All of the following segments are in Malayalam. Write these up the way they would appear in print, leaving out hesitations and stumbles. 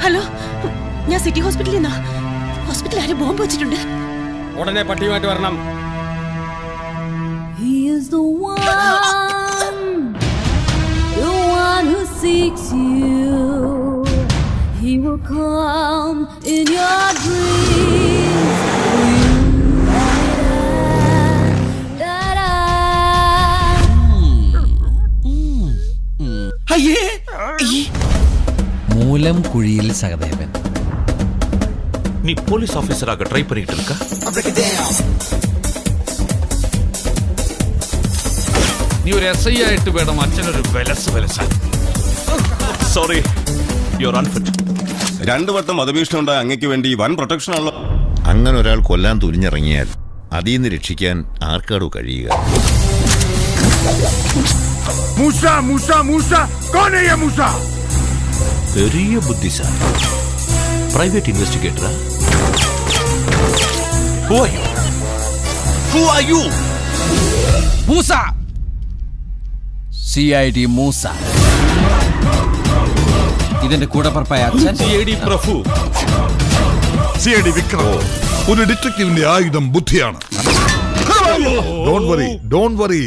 ഹലോ, ഞാൻ സിറ്റി ഹോസ്പിറ്റലിൽ നിന്നാ. ഹോസ്പിറ്റലിൽ ആരും ബോംബ് വെച്ചിട്ടുണ്ട്. ഉടനെ പട്ടിയുമായിട്ട് വരണം. He is the one who seeks you. He will come in your dreams. மூலம் குழியில் சகதேவன். நீ போலீஸ் ஆபீசராக ட்ரை பண்ணிட்டு இருக்க? നീ ഒരു SI ആയിട്ട് വേണം അച്ഛനൊരു വിലസാൻ. Sorry, you are unfit. 2 വട്ടം വധഭീഷണി ഉണ്ടായ അങ്ങയ്ക്ക് വേണ്ടി വൻ പ്രൊട്ടക്ഷൻ ആണല്ലോ. അങ്ങനെ ഒരാൾ കൊല്ലാൻ തുനിഞ്ഞിറങ്ങിയാൽ അതിൽ നിന്ന് രക്ഷിക്കാൻ ആർക്കാടോ കഴിയുക? പെരിയ ബുദ്ധിസാലി, പ്രൈവേറ്റ് ഇൻവെസ്റ്റിഗേറ്ററാ? Who are you? Moosa, CID Moosa. ഇതിന്റെ കൂടെ പറപ്പായ അച്ഛൻ CID പ്രഭു. CID വിക്രം. ഒരു ഡിറ്റക്റ്റീവിന്റെ ആയുധം ബുദ്ധിയാണ്. Don't worry.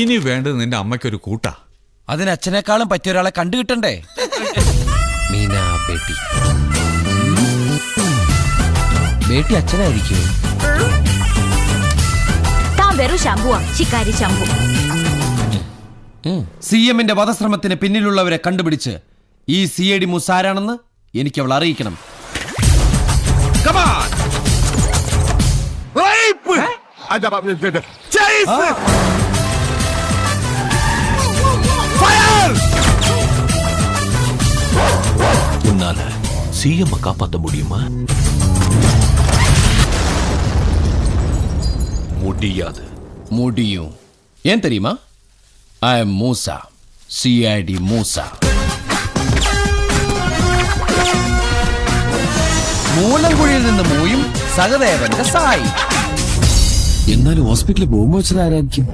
ഇനി വേണ്ടത് നിന്റെ അമ്മയ്ക്കൊരു കൂട്ടാ. അതിന് അച്ഛനേക്കാളും പറ്റിയ ഒരാളെ കണ്ടുകിട്ടണ്ടേ? മീന ബേട്ടി. ബേട്ടി അച്ഛനായിരിക്കും. താൻ വെറും ശംഭുവാ, ശിക്കാരി ശംഭു. CMന്റെ വധശ്രമത്തിന് പിന്നിലുള്ളവരെ കണ്ടുപിടിച്ച് ഈ CID മൂസാരാണെന്ന് എനിക്ക് അവൾ അറിയിക്കണം. உன்னால CM காப்பாற்ற முடியுமா? முடியாது. முடியும். ஏன் தெரியுமா? I am மூசா, CID மூசா. മൂലംകുഴിയിൽ നിന്ന് മൂയും സഹദേവന്റെ സായി. എന്നാലും ഹോസ്പിറ്റലിൽ ബോംബ് വെച്ചത് ആരായിരിക്കും?